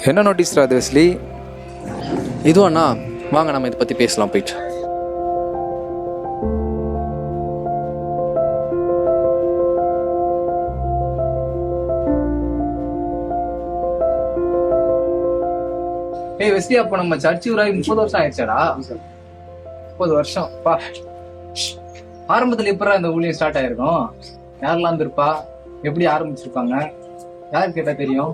என்ன நோட்டீஸ்ரா அது வெஸ்லி? இதுவாண்ணா, வாங்க நம்ம இதை பற்றி பேசலாம் போயிட்டு. வெஸ்லி, அப்போ நம்ம சர்ச்சு ஊராகி 30 வருஷம் ஆயிடுச்சாடா? 30 வருஷம் பா. ஆரம்பத்துல எப்படா இந்த ஊழியம் ஸ்டார்ட் ஆயிருக்கும்? யாரெல்லாம் இருந்திருப்பா? எப்படி ஆரம்பிச்சிருப்பாங்க? யாருக்கு கேட்டா தெரியும்?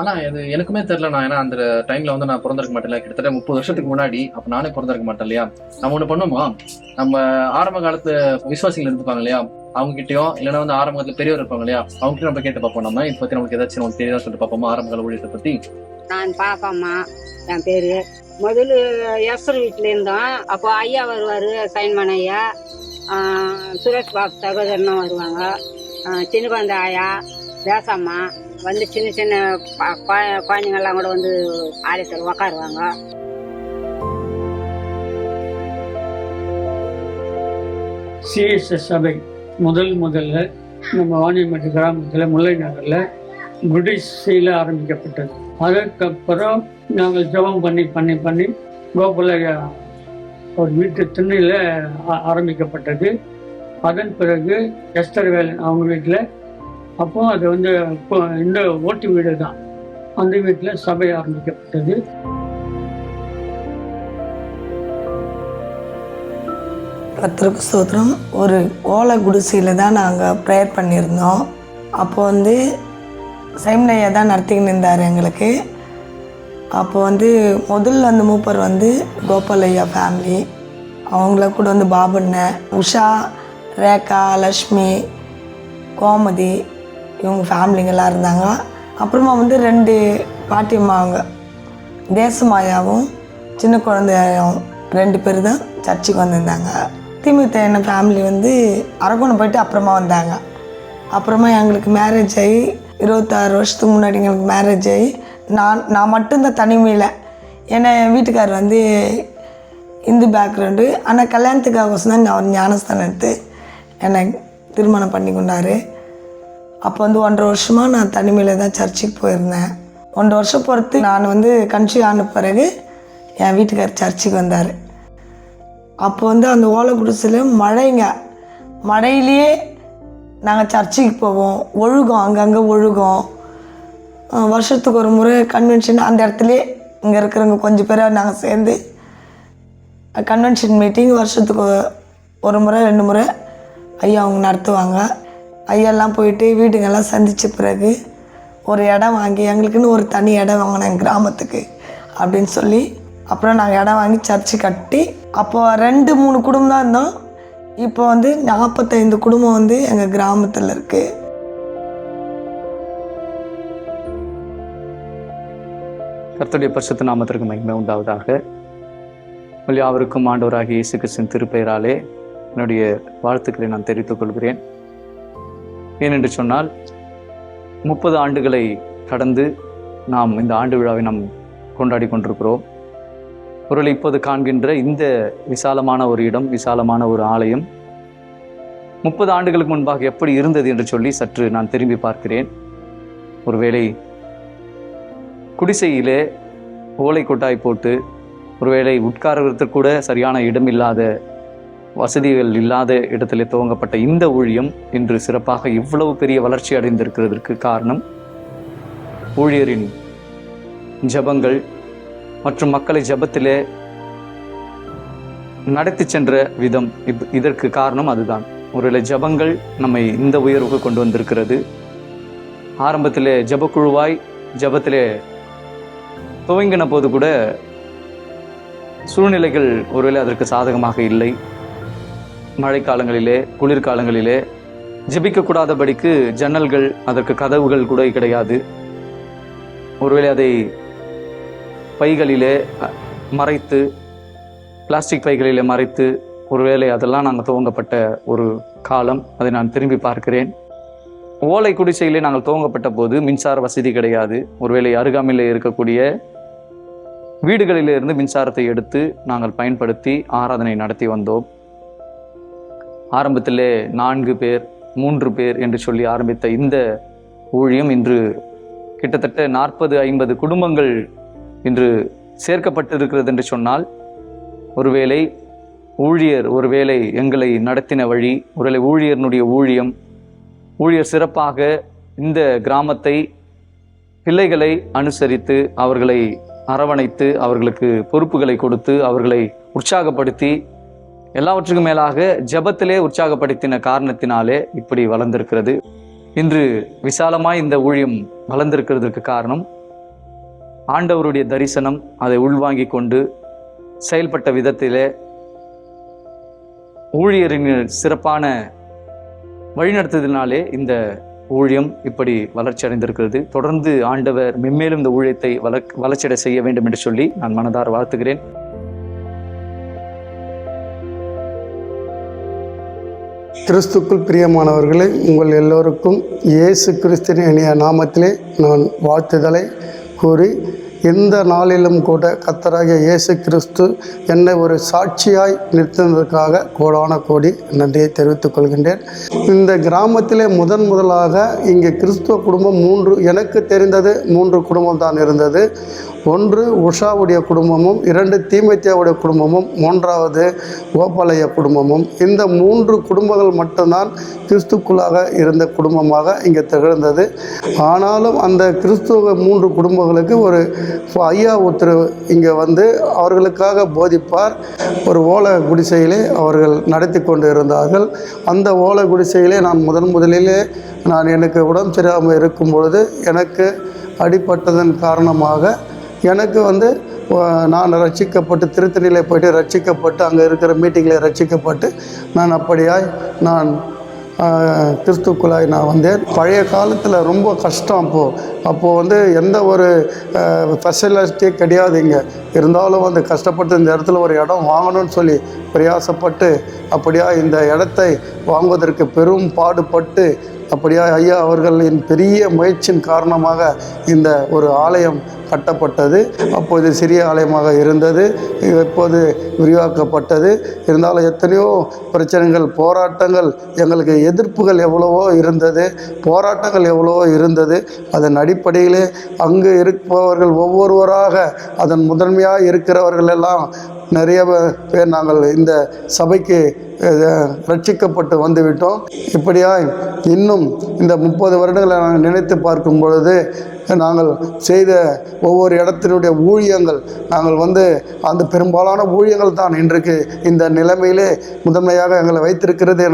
ஆனால் இது எனக்குமே தெரிலண்ணா. ஏன்னா அந்த டைமில் வந்து நான் பிறந்திருக்க மாட்டேன். கிட்டத்தட்ட 30 வருஷத்துக்கு முன்னாடி. அப்போ நானே பிறந்திருக்க மாட்டேன் இல்லையா? நம்ம ஒன்று பண்ணுவோமா, நம்ம ஆரம்ப காலத்து விசுவாசிகள் இருப்பாங்க இல்லையா, அவங்க கிட்டயும் இல்லைன்னா வந்து ஆரம்ப காலத்துல பெரியவர் இருப்பாங்க இல்லையா, அவங்க கிட்ட நம்ம கேட்டு பார்ப்போம். நம்ம இதை பற்றி நமக்கு ஏதாச்சும் நமக்கு தெரியாத சொல்லிட்டு பார்ப்போமா ஆரம்ப கால ஊழியத்தை பற்றி. நான் பாப்பாம்மா, என் பேரு. முதல்ல எஸ்வர் வீட்டில் இருந்தோம். அப்போ ஐயா வருவார், சைன்மன் ஐயா, சுரேஷ் பாபு சகோதரனும் வருவாங்க, சின்ன குழந்தை ஆயா, தேசம்மா வந்து சின்ன சின்ன குழந்தைங்கள்லாம் கூட வந்து ஆலயத்தில் உக்காருவாங்க. சிஎஸ்எஸ் சபை முதல்ல நம்ம வாணியம்பட்டி கிராமத்தில் முல்லை நகரில் குடிசையில் ஆரம்பிக்கப்பட்டது. அதற்கப்புறம் நாங்கள் ஜெபம் பண்ணி கோகுலையா ஒரு வீட்டு திண்ணையில் ஆரம்பிக்கப்பட்டது. அதன் பிறகு எஸ்தர் வேலன் அவங்க வீட்டில், அப்போ அது வந்து இப்போ இந்த ஓட்டு வீடு தான், அந்த வீட்டில் சபை ஆரம்பிக்கப்பட்டது. கர்த்தருக்கு ஸ்தோத்திரம். ஒரு ஓலை குடிசையில் தான் நாங்கள் ப்ரேயர் பண்ணியிருந்தோம். அப்போ வந்து சைமனையா தான் நடத்திக்கின்னு இருந்தார் எங்களுக்கு. அப்போ வந்து முதல்ல வந்து மூப்பர் வந்து கோபாலையா ஃபேமிலி, அவங்கள கூட வந்து பாபண்ணன், உஷா, ரேகா, லக்ஷ்மி, கோமதி, இவங்க ஃபேமிலிங்கெல்லாம் இருந்தாங்க. அப்புறமா வந்து 2 பாட்டியம்மாவங்க, தேசமாயாவும் சின்ன குழந்தையாவும் 2 பேர் தான் சர்ச்சுக்கு வந்திருந்தாங்க. திமுக என்ன ஃபேமிலி வந்து அரக்கோணம் போயிட்டு அப்புறமா வந்தாங்க. அப்புறமா எங்களுக்கு மேரேஜ் ஆகி 26 வருஷத்துக்கு முன்னாடி எங்களுக்கு மேரேஜ் ஆகி நான் மட்டும்தான் தனிமையில். ஏன்னா என் வீட்டுக்காரர் வந்து இந்து பேக்ரவுண்டு. ஆனால் கல்யாணத்துக்காக தான் அவர் ஞானஸ்தானம் எடுத்து என்னை திருமணம் பண்ணி கொண்டார். அப்போ வந்து 1.5 வருஷமாக நான் தனிமையில் தான் சர்ச்சுக்கு போயிருந்தேன். 1.5 வருஷம் பொறுத்து நான் வந்து கன்சீவ் ஆன பிறகு என் வீட்டுக்காரர் சர்ச்சுக்கு வந்தார். அப்போ வந்து அந்த ஓலை குடிசையில் மழையிலேயே நாங்கள் சர்ச்சுக்கு போவோம். ஒழுகும், அங்கங்கே ஒழுகும். வருஷத்துக்கு ஒரு முறை கன்வென்ஷன் அந்த இடத்துலே இங்கே இருக்கிறவங்க கொஞ்சம் பேராக நாங்கள் சேர்ந்து கன்வென்ஷன் மீட்டிங் வருஷத்துக்கு ஒரு முறை 2 முறை ஐயா அவங்க நடத்துவாங்க. ஐயெல்லாம் போயிட்டு வீடுங்கெல்லாம் சந்தித்த பிறகு ஒரு இடம் வாங்கி எங்களுக்குன்னு ஒரு தனி இடம் வாங்கினேன் எங்கள் கிராமத்துக்கு அப்படின்னு சொல்லி, அப்புறம் நாங்கள் இடம் வாங்கி சர்ச்சு கட்டி, அப்போது 2-3 குடும்பம் தான் இருந்தோம். இப்போ வந்து 45 குடும்பம் வந்து எங்கள் கிராமத்தில் இருக்குது. கர்த்தருடைய பரிசுத்த நாமத்திற்கு மகிமை உண்டாவதாக. யாவருக்கும் ஆண்டவராகிய இயேசு கிறிஸ்துவின் திருப்பெயராலே என்னுடைய வாழ்த்துக்களை நான் தெரிவித்துக் கொள்கிறேன். ஏனென்று சொன்னால் 30 ஆண்டுகளை கடந்து நாம் இந்த ஆண்டு விழாவை நாம் கொண்டாடி கொண்டிருக்கிறோம். ஒருவேளை இப்போது காண்கின்ற இந்த விசாலமான ஒரு இடம், விசாலமான ஒரு ஆலயம் 30 ஆண்டுகளுக்கு முன்பாக எப்படி இருந்தது என்று சொல்லி சற்று நான் திரும்பி பார்க்கிறேன். ஒருவேளை குடிசையிலே ஓலை கொட்டாய் போட்டு, ஒருவேளை உட்கார்வதற்கு கூட சரியான இடம் இல்லாத, வசதிகள் இல்லாத இடத்திலே துவங்கப்பட்ட இந்த ஊழியம் இன்று சிறப்பாக இவ்வளவு பெரிய வளர்ச்சி அடைந்திருக்கிறதற்கு காரணம் ஊழியரின் ஜபங்கள் மற்றும் மக்களை ஜபத்திலே நடத்தி சென்ற விதம். இதற்கு காரணம் அதுதான். ஒருவேளை ஜபங்கள் நம்மை இந்த உயர்வுக்கு கொண்டு வந்திருக்கிறது. ஆரம்பத்திலே ஜபக்குழுவாய் ஜபத்திலே துவங்கின போது கூட சூழ்நிலைகள் ஒருவேளை அதற்கு சாதகமாக இல்லை. மழைக்காலங்களிலே, குளிர்காலங்களிலே ஜெபிக்கக்கூடாதபடிக்கு ஜன்னல்கள், அதற்கு கதவுகள் கூட கிடையாது. ஒருவேளை அதை பைகளிலே மறைத்து, பிளாஸ்டிக் பைகளிலே மறைத்து, ஒருவேளை அதெல்லாம் நாங்கள் துவங்கப்பட்ட ஒரு காலம். அதை நான் திரும்பி பார்க்கிறேன். ஓலை குடிசையிலே நாங்கள் துவங்கப்பட்ட போது மின்சார வசதி கிடையாது. ஒருவேளை அருகாமையில் இருக்கக்கூடிய வீடுகளிலிருந்து மின்சாரத்தை எடுத்து நாங்கள் பயன்படுத்தி ஆராதனை நடத்தி வந்தோம். கிட்டத்தட்ட 40-50 குடும்பங்கள் இன்று சேர்க்கப்பட்டிருக்கிறது என்று சொன்னால், ஒருவேளை ஒருவேளை எங்களை நடத்தின வழி, ஒருவேளை ஊழியர்னுடைய ஊழியர் சிறப்பாக இந்த கிராமத்தை, பிள்ளைகளை அனுசரித்து, அவர்களை அரவணைத்து, அவர்களுக்கு பொறுப்புகளை கொடுத்து, அவர்களை உற்சாகப்படுத்தி, எல்லாவற்றுக்கும் மேலாக ஜெபத்திலே உற்சாகப்படுத்தின காரணத்தினாலே இப்படி வளர்ந்திருக்கிறது. இன்று விசாலமாய் இந்த ஊழியம் வளர்ந்திருக்கிறதுக்கு காரணம் ஆண்டவருடைய தரிசனம் அதை உள்வாங்கி கொண்டு செயல்பட்ட விதத்திலே ஊழியரின் சிறப்பான வழிநடத்துதலினாலே இந்த ஊழியம் இப்படி வளர்ச்சி அடைந்திருக்கிறது. தொடர்ந்து ஆண்டவர் மென்மேலும் இந்த ஊழியத்தை வளர்ச்சியடை செய்ய வேண்டும் என்று சொல்லி நான் மனதார வாழ்த்துகிறேன். கிறிஸ்துக்குள் பிரியமானவர்களே, உங்கள் எல்லோருக்கும் இயேசு கிறிஸ்துவின் இனிய நாமத்திலே நான் வாழ்த்துதலை கூறி, இந்த நாளிலும் கூட கர்த்தராகிய இயேசு கிறிஸ்து என்னை ஒரு சாட்சியாய் நிறுத்தினதற்காக கோடான கோடி நன்றியை தெரிவித்துக் கொள்கின்றேன். இந்த கிராமத்திலே முதலாக இங்கே கிறிஸ்துவ குடும்பம் எனக்கு தெரிந்தது 3 குடும்பம் தான் இருந்தது. 1 உஷாவுடைய குடும்பமும், 2 தீமோத்தேயுடைய குடும்பமும், 3வது கோபாலையா குடும்பமும். இந்த 3 குடும்பங்கள் மட்டும்தான் கிறிஸ்துக்குள்ளாக இருந்த குடும்பமாக இங்கே திகழ்ந்தது. ஆனாலும் அந்த கிறிஸ்துவ 3 குடும்பங்களுக்கு ஒரு ஐயா ஒருத்தர் இங்கே வந்து அவர்களுக்காக போதிப்பார். ஒரு ஓலை குடிசையிலே அவர்கள் நடத்தி கொண்டு இருந்தார்கள். அந்த ஓலை குடிசையிலே நான் முதலிலே எனக்கு உடம்பு சரியாமல் இருக்கும் பொழுது எனக்கு அடிபட்டதன் காரணமாக எனக்கு வந்து நான் ரட்சிக்கப்பட்டு திருத்தணியிலே போய்ட்டு ரட்சிக்கப்பட்டு அங்கே இருக்கிற மீட்டிங்கில் ரட்சிக்கப்பட்டு நான் அப்படியாய் நான் கிறிஸ்துக்குள்ளாய் நான் வந்தேன். பழைய காலத்தில் ரொம்ப கஷ்டம். அப்போது வந்து எந்த ஒரு ஃபெசிலிட்டியே கிடையாது இங்கே. இருந்தாலும் வந்து கஷ்டப்பட்டு இந்த இடத்துல ஒரு இடம் வாங்கணும்னு சொல்லி பிரயாசப்பட்டு அப்படியா இந்த இடத்தை வாங்குவதற்கு பெரும் பாடுபட்டு அப்படியா ஐயா அவர்களின் பெரிய முயற்சியின் காரணமாக இந்த ஒரு ஆலயம் கட்டப்பட்டது. அப்போது சிறிய ஆலயமாக இருந்தது, இப்போது விரிவாக்கப்பட்டது. இருந்தாலும் எத்தனையோ பிரச்சனைகள், போராட்டங்கள், எங்களுக்கு எதிர்ப்புகள் எவ்வளவோ இருந்தது, போராட்டங்கள் எவ்வளவோ இருந்தது. அதன் அடிப்படையிலே அங்கு இருப்பவர்கள் ஒவ்வொருவராக அதன் முதன்மையாக இருக்கிறவர்கள் எல்லாம் நிறைய பேர் நாங்கள் இந்த சபைக்கு ரட்சிக்கப்பட்டு வந்துவிட்டோம். இப்படியாய் இன்னும் இந்த 30 வருடங்களை நாங்கள் நினைத்து பார்க்கும் பொழுது நாங்கள் செய்த ஒவ்வொரு இடத்தினுடைய ஊழியங்கள், நாங்கள் வந்து அந்த பெரும்பாலான ஊழியங்கள் தான் இன்றைக்கு இந்த நிலைமையிலே முதன்மையாக எங்களை வைத்திருக்கிறது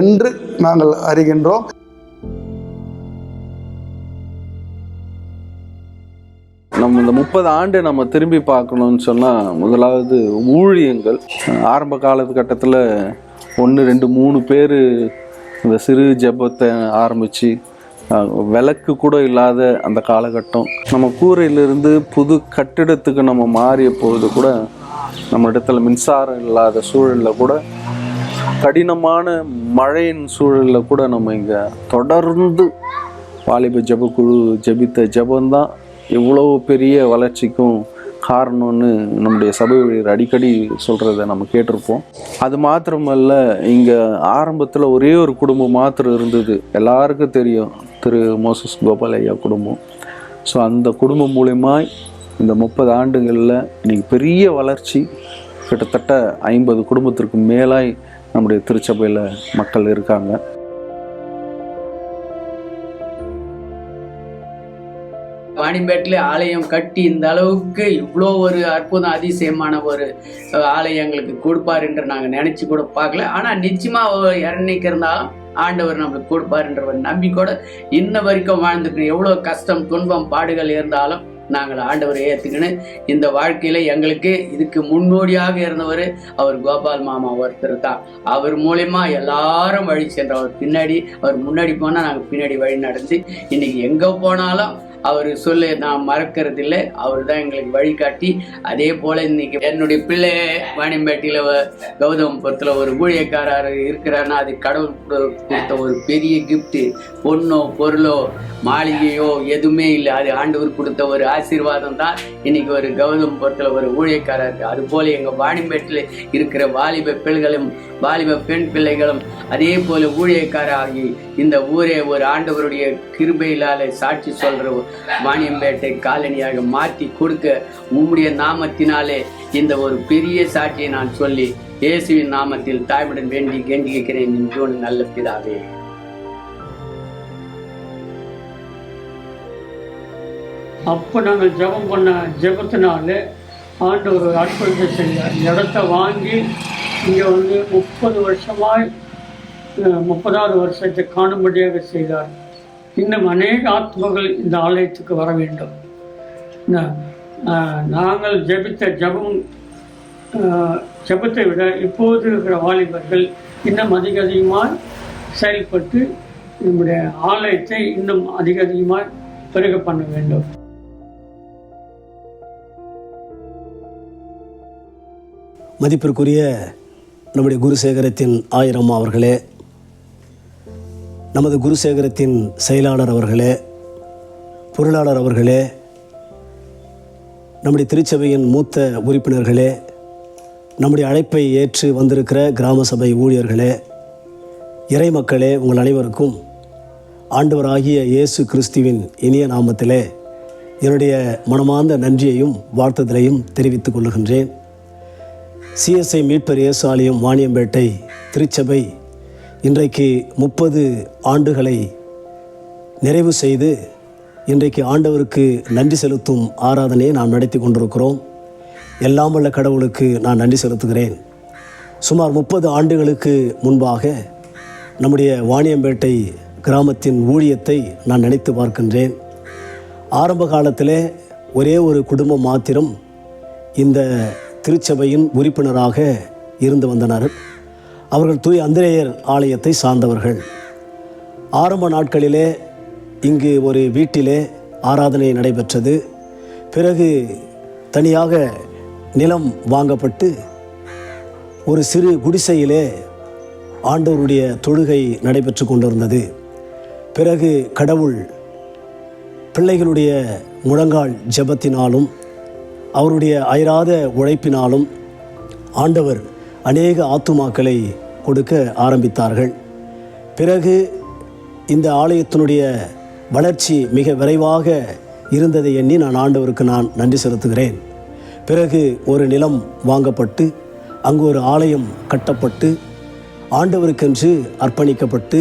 என்று நாங்கள் அறிகின்றோம். நம்ம இந்த 30 ஆண்டு நம்ம திரும்பி பார்க்கணும்னு சொன்னால், முதலாவது ஊழியங்கள் ஆரம்ப காலகட்டத்தில் 1, 2, 3 பேர் இந்த சிறு ஜெபத்தை ஆரம்பித்து விளக்கு கூட இல்லாத அந்த காலகட்டம். நம்ம கூரையிலிருந்து புது கட்டிடத்துக்கு நம்ம மாறிய பொழுது கூட நம்ம இடத்துல மின்சாரம் இல்லாத சூழலில் கூட, கடினமான மழையின் சூழலில் கூட நம்ம இங்கே தொடர்ந்து வாலிப ஜெபக்குழு ஜெபித்த ஜெபந்தான் இவ்வளோ பெரிய வளர்ச்சிக்கும் காரணம்னு நம்முடைய சபை ஊழியர் அடிக்கடி சொல்கிறத நம்ம கேட்டிருப்போம். அது மாத்திரமல்ல, இங்கே ஆரம்பத்தில் ஒரே ஒரு குடும்பம் மாத்திரம் இருந்தது, எல்லாருக்கும் தெரியும், திரு மோசஸ் கோபாலையா குடும்பம். ஸோ அந்த குடும்பம் மூலமா இந்த 30 ஆண்டுகளில் இன்றைக்கி பெரிய வளர்ச்சி, கிட்டத்தட்ட 50 குடும்பத்திற்கு மேலாய் நம்முடைய திருச்சபையில் மக்கள் இருக்காங்க. வாணிம்பேட்டில் ஆலயம் கட்டி இந்த அளவுக்கு இவ்வளோ ஒரு அற்புதம் அதிசயமான ஒரு ஆலயம் எங்களுக்கு கொடுப்பார் என்று நாங்கள் நினச்சி கூட பார்க்கல. ஆனால் நிச்சயமாக இறன்னைக்கு இருந்தாலும் ஆண்டவர் நம்மளுக்கு கொடுப்பாருன்ற ஒரு நம்பிக்கையோட இன்ன வரைக்கும் வாழ்ந்துக்கணும். எவ்வளோ கஷ்டம், துன்பம், பாடுகள் இருந்தாலும் நாங்கள் ஆண்டவரை ஏற்றுக்கின்னு இந்த வாழ்க்கையில் எங்களுக்கு இதுக்கு முன்னோடியாக இருந்தவர் அவர் கோபால் மாமா ஒருத்தர் தான். அவர் மூலயமா எல்லாரும் வழி சென்றவர். அவர் முன்னாடி போனால் நாங்கள் பின்னாடி வழி நடந்து இன்னைக்கு எங்கே போனாலும் அவர் சொல்ல நான் மறக்கிறது இல்லை. அவர் தான் எங்களுக்கு வழிகாட்டி. அதே போல் இன்னைக்கு என்னுடைய பிள்ளை வாணிம்பேட்டியில் கௌதமபுரத்தில் ஒரு ஊழியக்காரர் இருக்கிறாருன்னா அது கடவுள் கொடுத்த ஒரு பெரிய கிஃப்ட்டு. பொண்ணோ பொருளோ மாளிகையோ எதுவுமே இல்லை, அது ஆண்டவர் கொடுத்த ஒரு ஆசீர்வாதம் தான். இன்னைக்கு ஒரு கௌதமபுரத்தில் ஒரு ஊழியக்காரர் இருக்குது. அதுபோல் எங்கள் வாணிம்பேட்டில் இருக்கிற வாலிப பிள்ளைகளும் வாலிப பெண் பிள்ளைகளும் அதே போல் ஊழியக்காராகி இந்த ஊரே ஒரு ஆண்டவருடைய கிருபையிலால் சாட்சி சொல்கிற வாணியம்பேட்டை காலனியாக மாற்றி கொடுக்க உம்முடைய நாமத்தினாலே இந்த ஒரு பெரிய சாட்சியை நான் சொல்லி இயேசுவின் நாமத்தில் தாய்மையுடன் வேண்டி கெஞ்சி கேட்கிறேன் என்று நல்ல பிதாவே. அப்போ நாங்கள் ஜெபம் பண்ண ஜெபத்தினால ஆண்டவர் ஒரு அற்புதத்தை செய்தார். இடத்த வாங்கி இங்கே 30 வருஷமாய் 30வது வருஷத்தை காணும்படியாக செய்தார். இன்னும் அநேக ஆத்மகள் இந்த ஆலயத்துக்கு வர வேண்டும். நாங்கள் ஜெபித்த ஜெபத்தை விட இப்போது இருக்கிற வாலிபர்கள் இன்னும் அதிகமாக செயல்பட்டு நம்முடைய ஆலயத்தை இன்னும் அதிகமாக பெருக பண்ண வேண்டும். மதிப்பிற்குரிய நம்முடைய குருசேகரத்தின் ஆயிரம் அவர்களே, நமது குருசேகரத்தின் செயலாளர் அவர்களே, பொருளாளர் அவர்களே, நம்முடைய திருச்சபையின் மூத்த உறுப்பினர்களே, நம்முடைய அழைப்பை ஏற்று வந்திருக்கிற கிராம சபை ஊழியர்களே, இறை மக்களே, உங்கள் அனைவருக்கும் ஆண்டவராகிய இயேசு கிறிஸ்துவின் இனிய நாமத்திலே என்னுடைய மனமார்ந்த நன்றியையும் வாழ்த்துதலையும் தெரிவித்துக் கொள்ளுகின்றேன். சிஎஸ்ஐ மீட்பர் இயேசு ஆலயம் வாணியம்பேட்டை திருச்சபை இன்றைக்கு 30 ஆண்டுகளை நிறைவு செய்து இன்றைக்கு ஆண்டவருக்கு நன்றி செலுத்தும் ஆராதனையை நாம் நடத்தி கொண்டிருக்கிறோம். எல்லாம் வல்ல கடவுளுக்கு நான் நன்றி செலுத்துகிறேன். சுமார் 30 ஆண்டுகளுக்கு முன்பாக நம்முடைய வாணியம்பேட்டை கிராமத்தின் ஊழியத்தை நான் நினைத்து பார்க்கின்றேன். ஆரம்ப காலத்திலே ஒரே ஒரு குடும்பம் மாத்திரம் இந்த திருச்சபையின் உறுப்பினராக இருந்து வந்தனர். அவர்கள் தூய அந்திரேயர் ஆலயத்தை சார்ந்தவர்கள். ஆரம்ப நாட்களிலே இங்கு ஒரு வீட்டிலே ஆராதனை நடைபெற்றது. பிறகு தனியாக நிலம் வாங்கப்பட்டு ஒரு சிறு குடிசையிலே ஆண்டவருடைய தொழுகை நடைபெற்று கொண்டிருந்தது. பிறகு கடவுள் பிள்ளைகளுடைய முழங்கால் ஜெபத்தினாலும் அவருடைய அயராத உழைப்பினாலும் ஆண்டவர் அநேக ஆத்துமாக்களை கொடுக்க ஆரம்பித்தார்கள். பிறகு இந்த ஆலயத்தினுடைய வளர்ச்சி மிக விரைவாக இருந்ததை எண்ணி நான் ஆண்டவருக்கு நான் நன்றி செலுத்துகிறேன். பிறகு ஒரு நிலம் வாங்கப்பட்டு அங்கு ஒரு ஆலயம் கட்டப்பட்டு ஆண்டவருக்கென்று அர்ப்பணிக்கப்பட்டு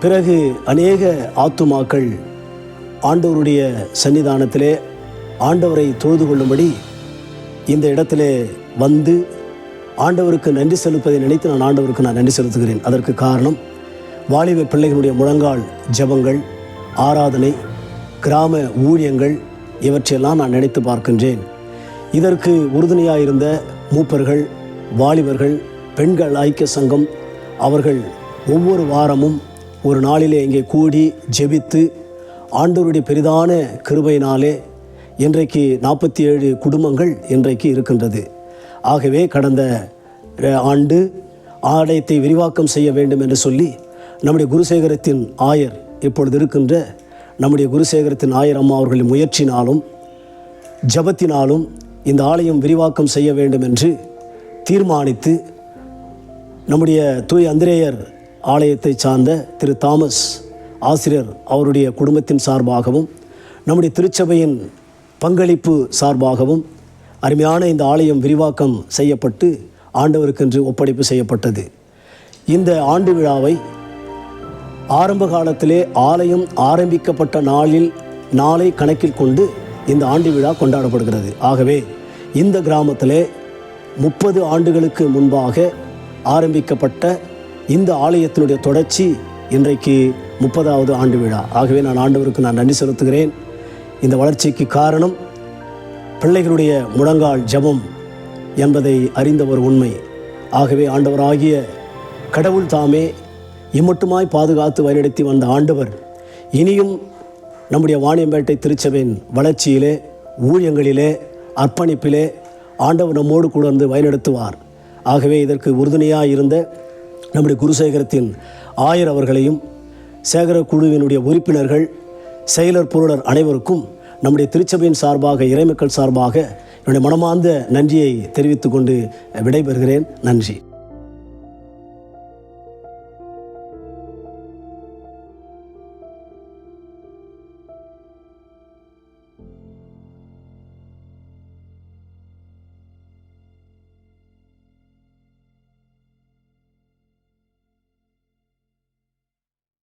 பிறகு அநேக ஆத்துமாக்கள் ஆண்டவருடைய சன்னிதானத்திலே ஆண்டவரை தொழுது கொள்ளும்படி இந்த இடத்திலே வந்து ஆண்டவருக்கு நன்றி செலுத்துவதை நினைத்து நான் ஆண்டவருக்கு நான் நன்றி செலுத்துகிறேன். அதற்கு காரணம் வாலிப பிள்ளைகளுடைய முழங்கால் ஜெபங்கள், ஆராதனை, கிராம ஊழியங்கள் இவற்றையெல்லாம் நான் நினைத்து பார்க்கின்றேன். இதற்கு உறுதுணையாயிருந்த மூப்பர்கள், வாலிபர்கள், பெண்கள் ஐக்கிய சங்கம் அவர்கள் ஒவ்வொரு வாரமும் ஒரு நாளிலே இங்கே கூடி ஜெபித்து ஆண்டவருடைய பெரிதான கிருபையினாலே இன்றைக்கு 47 குடும்பங்கள் இன்றைக்கு இருக்கின்றது. ஆகவே கடந்த ஆண்டு ஆலயத்தை விரிவாக்கம் செய்ய வேண்டும் என்று சொல்லி நம்முடைய குருசேகரத்தின் ஆயர் இப்பொழுது இருக்கின்ற நம்முடைய குருசேகரத்தின் ஆயர் அம்மா அவர்களின் முயற்சினாலும் ஜபத்தினாலும் இந்த ஆலயம் விரிவாக்கம் செய்ய வேண்டும் என்று தீர்மானித்து நம்முடைய தூய அந்திரேயர் ஆலயத்தை சார்ந்த திரு தாமஸ் ஆசிரியர் அவருடைய குடும்பத்தின் சார்பாகவும் நம்முடைய திருச்சபையின் பங்களிப்பு சார்பாகவும் அருமையான இந்த ஆலயம் விரிவாக்கம் செய்யப்பட்டு ஆண்டவருக்கென்று ஒப்படைப்பு செய்யப்பட்டது. இந்த ஆண்டு விழாவை ஆரம்ப காலத்திலே ஆலயம் ஆரம்பிக்கப்பட்ட நாளை கணக்கில் கொண்டு இந்த ஆண்டு விழா கொண்டாடப்படுகிறது. ஆகவே இந்த கிராமத்திலே 30 ஆண்டுகளுக்கு முன்பாக ஆரம்பிக்கப்பட்ட இந்த ஆலயத்தினுடைய தொடர்ச்சி இன்றைக்கு 30வது ஆண்டு விழா. ஆகவே நான் ஆண்டவருக்கு நான் நன்றி செலுத்துகிறேன். இந்த வளர்ச்சிக்கு காரணம் பிள்ளைகளுடைய முழங்கால் ஜெபம் என்பதை அறிந்த ஒரு உண்மை. ஆகவே ஆண்டவராகிய கடவுள் தாமே இம்மட்டுமாய் பாதுகாத்து வழிநடத்தி வந்த ஆண்டவர் இனியும் நம்முடைய வாணியம்பேட்டை திருச்சபையின் வளர்ச்சியிலே, ஊழியங்களிலே, அர்ப்பணிப்பிலே ஆண்டவர் நம்மோடு கூட வந்து வழிநடத்துவார். ஆகவே இதற்கு உறுதுணையாக இருந்த நம்முடைய குருசேகரத்தின் ஆயர் அவர்களையும் சேகர குழுவினுடைய உறுப்பினர்கள், செயலர், பொருளர் அனைவருக்கும் நம்முடைய திருச்சபையின் சார்பாக, இறைமக்கள் சார்பாக என்னுடைய மனமார்ந்த நன்றியை தெரிவித்துக் கொண்டு விடைபெறுகிறேன். நன்றி.